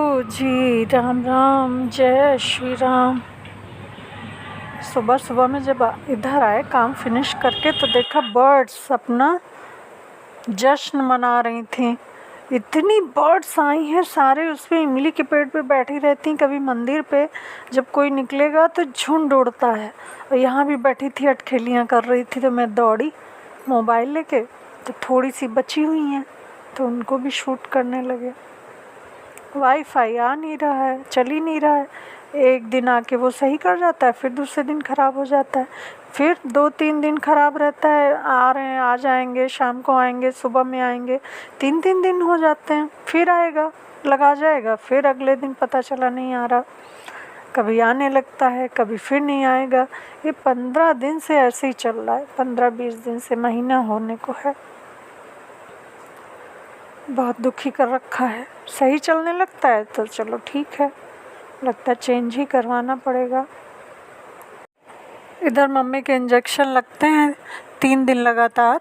जी राम राम, जय श्री राम। सुबह सुबह में जब इधर आए काम फिनिश करके तो देखा बर्ड्स अपना जश्न मना रही थी। इतनी बर्ड्स आई हैं सारे, उस पे इमली के पेड़ पे बैठी रहती हैं। कभी मंदिर पे जब कोई निकलेगा तो झुंड उड़ता है। और यहाँ भी बैठी थी, अटखेलियाँ कर रही थी, तो मैं दौड़ी मोबाइल लेके, तो थोड़ी सी बची हुई हैं तो उनको भी शूट करने लगे। वाईफाई आ नहीं रहा है, चल ही नहीं रहा है। एक दिन आके वो सही कर जाता है, फिर दूसरे दिन ख़राब हो जाता है, फिर 2-3 दिन ख़राब रहता है। आ रहे हैं, आ जाएंगे, शाम को आएंगे, सुबह में आएंगे, 3-3 दिन हो जाते हैं, फिर आएगा, लगा जाएगा, फिर अगले दिन पता चला नहीं आ रहा। कभी आने लगता है, कभी फिर नहीं आएगा। ये 15 दिन से ऐसे ही चल रहा है, 15-20 दिन से, महीना होने को है। बहुत दुखी कर रखा है। सही चलने लगता है तो चलो ठीक है, लगता है चेंज ही करवाना पड़ेगा। इधर मम्मी के इंजेक्शन लगते हैं 3 दिन लगातार,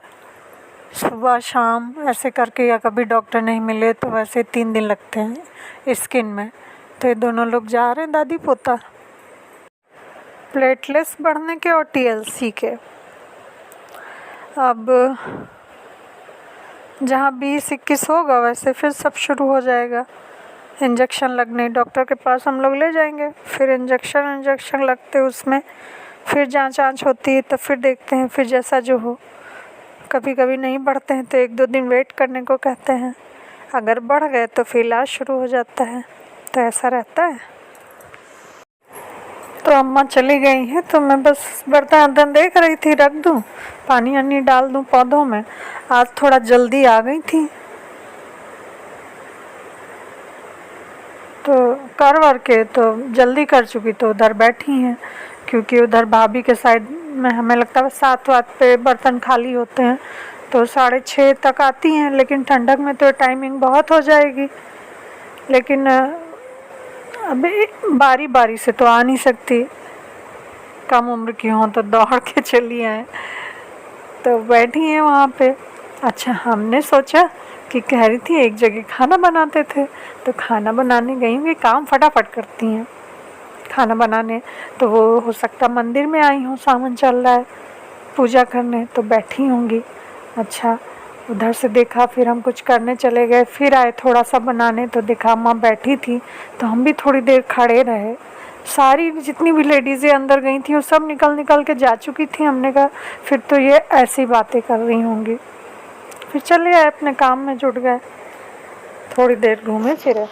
सुबह शाम ऐसे करके, या कभी डॉक्टर नहीं मिले तो वैसे 3 दिन लगते हैं स्किन में। तो ये दोनों लोग जा रहे हैं, दादी पोता, प्लेटलेट्स बढ़ने के और TLC के। अब जहाँ 20-21 होगा वैसे फिर सब शुरू हो जाएगा। इंजेक्शन लगने डॉक्टर के पास हम लोग ले जाएंगे, फिर इंजेक्शन लगते उसमें, फिर जांच होती है, तो फिर देखते हैं, फिर जैसा जो हो। कभी कभी नहीं बढ़ते हैं तो 1-2 दिन वेट करने को कहते हैं, अगर बढ़ गए तो फिर इलाज शुरू हो जाता है। तो ऐसा रहता है। तो अम्मा चली गई हैं तो मैं बस बर्तन देख रही थी, रख दूँ, पानी वानी डाल दूँ पौधों में। आज थोड़ा जल्दी आ गई थी तो कर के तो जल्दी कर चुकी, तो उधर बैठी हैं, क्योंकि उधर भाभी के साइड में हमें लगता है 7 पे बर्तन खाली होते हैं, तो 6:30 तक आती हैं। लेकिन ठंडक में तो टाइमिंग बहुत हो जाएगी, लेकिन अभी बारी बारी से तो आ नहीं सकती, कम उम्र की हों तो दौड़ के चली आए। तो बैठी हैं वहाँ पे। अच्छा, हमने सोचा कि कह रही थी एक जगह खाना बनाते थे, तो खाना बनाने गई हुई, काम फटाफट करती हैं खाना बनाने। तो वो हो सकता मंदिर में आई हूँ, सावन चल रहा है, पूजा करने, तो बैठी होंगी। अच्छा, उधर से देखा, फिर हम कुछ करने चले गए, फिर आए थोड़ा सा बनाने, तो देखा अम्मा बैठी थी, तो हम भी थोड़ी देर खड़े रहे। सारी जितनी भी लेडीज़ें अंदर गई थी वो सब निकल के जा चुकी थी। हमने कहा फिर तो ये ऐसी बातें कर रही होंगी, फिर चले आए, अपने काम में जुट गए, थोड़ी देर घूमे फिरे।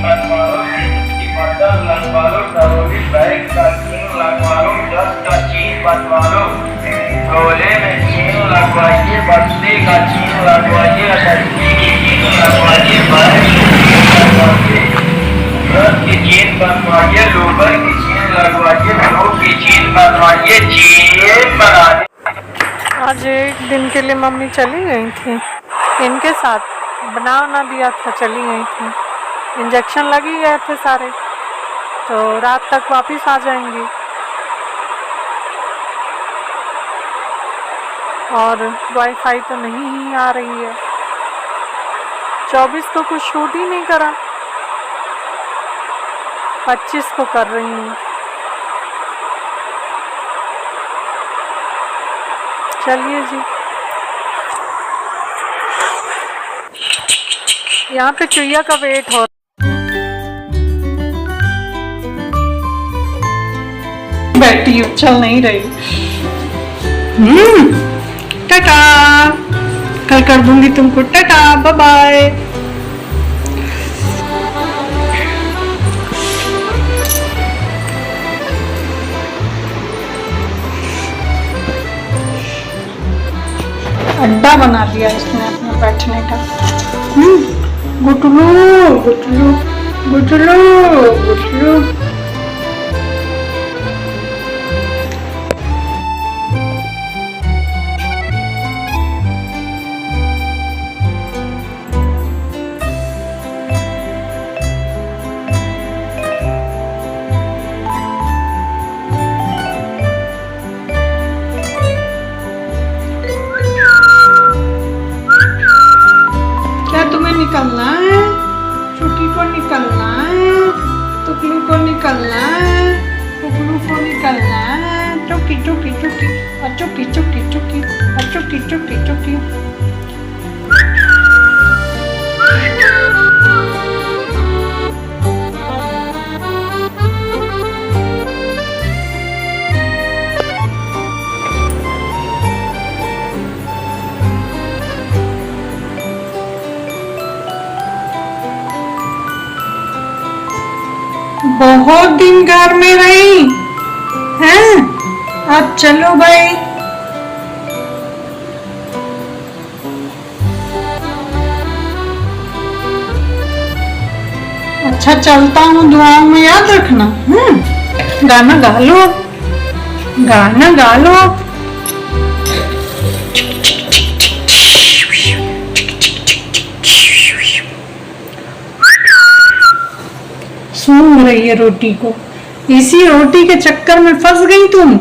बनवा लो, की बटन लगवा लो, जरूरी बैग का चीन लगवा लो, 10 का चीन बनवा लो, गोले में चीन लगवाइए, बस्ते का चीन लगवाइए, अटैची की चीन लगवाइए, बैग की चीन लगवाइए, ब्रश की चीन बनवाइए, लोबर की चीन लगवाइए, फ्लोट की चीन बनवाइए, चीन बनाने। आज एक दिन के लिए मम्मी चली गई थी, इनके साथ बना दिया था, चली गई थी। इंजेक्शन लगी गए थे सारे, तो रात तक वापस आ जाएंगी। और वाईफाई तो नहीं ही आ रही है। 24 को कुछ शूट ही नहीं करा, 25 को कर रही हूँ। चलिए जी, यहाँ पे चुईया का वेट हो। बैठी हूँ, चल नहीं रही। टाटा, कल कर दूंगी तुमको। Tata, bye bye. अड्डा बना दिया इसने अपने बैठने का। गुटलू गुटलू गुटलू गुटलू। निकलना है, चुकी को निकलना है, टुकलू को निकलना है, टुकलू को निकलना है, टुकी टुकी टुकी और चुकी चुकी चुकी और चुकी चुकी चुकी। बहुत दिन घर में रही हैं, अब चलो भाई। अच्छा चलता हूँ, दुआओं में याद रखना। गाना गा लो, गाना गा लो। सूंघ रही है रोटी को, इसी रोटी के चक्कर में फंस गई तुम।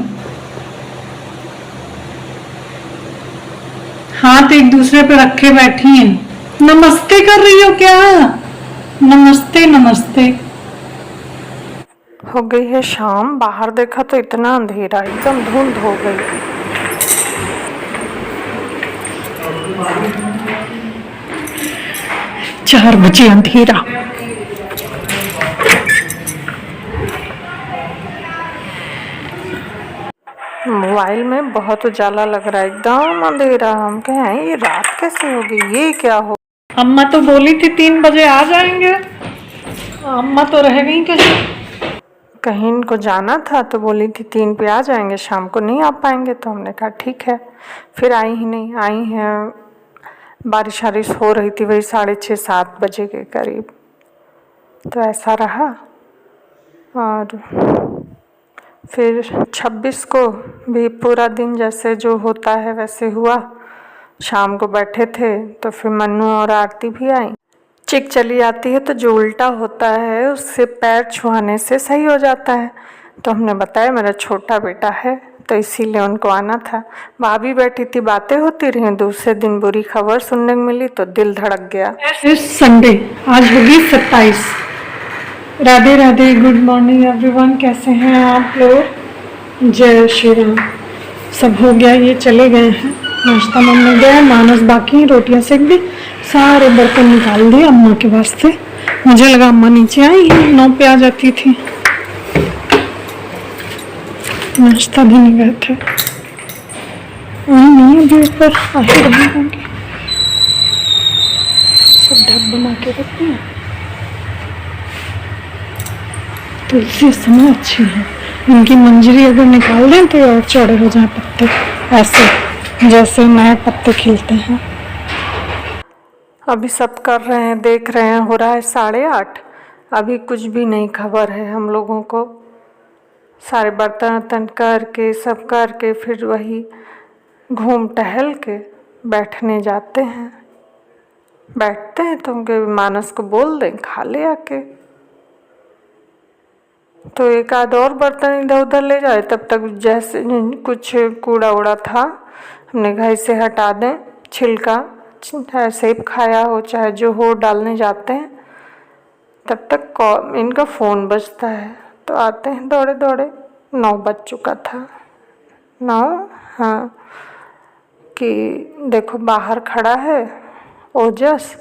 हाथ एक दूसरे पे रखे बैठी हैं। नमस्ते कर रही हो क्या? नमस्ते नमस्ते। हो गई है शाम, बाहर देखा तो इतना अंधेरा, एकदम धुंध हो गई। 4 बजे अंधेरा। मोबाइल में बहुत उजाला लग रहा है, एकदम अंधेरा। हम कहें ये रात कैसे हो गई, ये क्या हो। अम्मा तो बोली थी 3 बजे आ जाएंगे, अम्मा तो रह गई कहीं इनको जाना था, तो बोली थी 3 पे आ जाएंगे, शाम को नहीं आ पाएंगे। तो हमने कहा ठीक है, फिर आई ही नहीं। आई हैं, बारिश वारिश हो रही थी, वही 6:30-7 बजे के करीब। तो ऐसा रहा। और फिर 26 को भी पूरा दिन जैसे जो होता है वैसे हुआ। शाम को बैठे थे तो फिर मन्नू और आरती भी आई। चिक चली आती है तो जो उल्टा होता है उससे पैर छुआने से सही हो जाता है। तो हमने बताया मेरा छोटा बेटा है, तो इसीलिए उनको आना था। भाभी बैठी थी, बातें होती रही। दूसरे दिन बुरी खबर सुनने को मिली तो दिल धड़क गया। इस संडे आज होगी 27। Radhe Radhe, good morning everyone. कैसे हैं आप लोग? जय श्री राम। सब हो गया, ये चले गए हैं, नाश्ता मम्मी गया, मानस बाकी, रोटियां सेक दी, सारे बर्तन निकाल दिए अम्मा के वास्ते। मुझे लगा अम्मा नीचे आई है, 9 पे आ जाती थी। नाश्ता भी नहीं गए थे, नहीं अभी ऊपर आ ही रही होंगी। सब ढक बना के रखती हैं। तुलसी इस समय अच्छी है, इनकी मंजरी अगर निकाल दें तो और चौड़े हो जाए पत्ते, ऐसे जैसे नए पत्ते खिलते हैं। अभी सब कर रहे हैं, देख रहे हैं, हो रहा है 8:30। अभी कुछ भी नहीं खबर है हम लोगों को। सारे बर्तन वर्तन करके सब करके फिर वही घूम टहल के बैठने जाते हैं। बैठते हैं तो उनके मानस को बोल दें खा ले आके, तो एक आध और बर्तन इधर उधर ले जाए। तब तक जैसे कुछ कूड़ा उड़ा था हमने घर से हटा दें, छिलका चाहे सेब खाया हो चाहे जो हो डालने जाते हैं। तब तक इनका फ़ोन बजता है तो आते हैं दौड़े दौड़े। 9 बज चुका था, 9, हाँ, कि देखो बाहर खड़ा है ओजस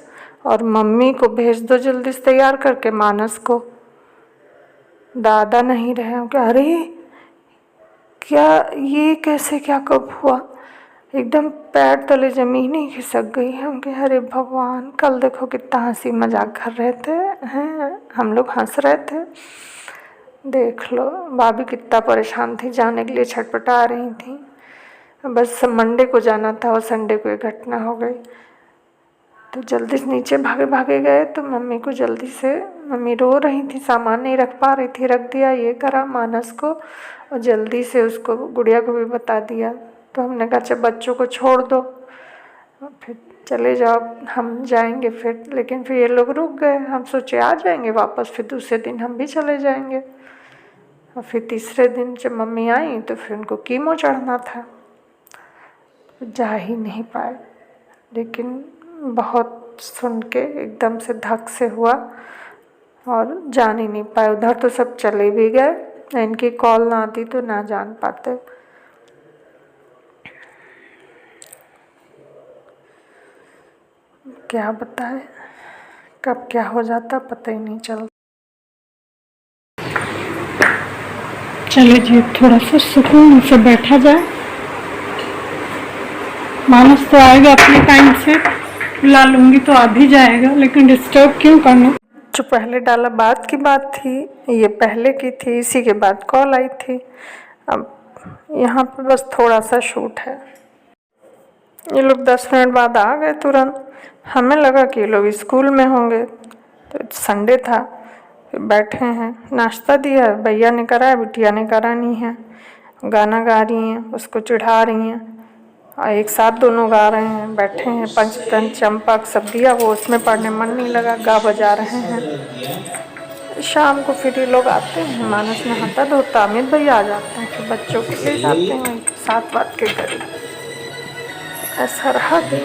और मम्मी को भेज दो जल्दी से तैयार करके मानस को। दादा नहीं रहे हैं क्या? अरे क्या ये कैसे क्या कब हुआ? एकदम पैर तले ज़मीन ही खिसक गई है उनके। अरे भगवान, कल देखो कितना हंसी मजाक कर रहे थे हैं, हम लोग हंस रहे थे। देख लो भाभी कितना परेशान थी, जाने के लिए छटपटा रही थी। बस मंडे को जाना था और संडे को एक घटना हो गई। तो जल्दी से नीचे भागे भागे गए तो मम्मी को जल्दी से, मम्मी रो रही थी, सामान नहीं रख पा रही थी, रख दिया, ये करा मानस को और जल्दी से उसको गुड़िया को भी बता दिया। तो हमने कहा अच्छा बच्चों को छोड़ दो फिर चले जाओ, हम जाएंगे फिर। लेकिन फिर ये लोग रुक गए, हम सोचे आ जाएंगे वापस, फिर दूसरे दिन हम भी चले जाएंगे। और फिर तीसरे दिन जब मम्मी आई तो फिर उनको कीमो चढ़ना था, जा ही नहीं पाए। लेकिन बहुत सुन के एकदम से धक से हुआ और जान ही नहीं पाए। उधर तो सब चले भी गए, इनकी कॉल ना आती तो ना जान पाते। क्या बताए कब क्या हो जाता पता ही नहीं चलता। चले जी थोड़ा सा सुकून से बैठा जाए। मानस तो आएगा अपने टाइम से, ला लूँगी तो आ भी जाएगा, लेकिन डिस्टर्ब क्यों करना। जो पहले डाला बात की बात थी, ये पहले की थी, इसी के बाद कॉल आई थी। अब यहाँ पे बस थोड़ा सा शूट है। ये लोग 10 मिनट बाद आ गए तुरंत। हमें लगा कि ये लोग स्कूल में होंगे, तो संडे था। बैठे हैं, नाश्ता दिया, भैया ने करा, बिटिया ने करा नहीं है। गाना गा रही हैं, उसको चिढ़ा रही हैं और एक साथ दोनों गा रहे हैं। बैठे हैं, पंचतन चंपक सब दिया, वो उसमें पढ़ने मन नहीं लगा, गा बजा रहे हैं। शाम को फिर ये लोग आते हैं, मानस नहाता धोता, अमित भैया आ जाते हैं, फिर बच्चों को ले जाते हैं 7 बात के करीब। ऐसा रहा दिन।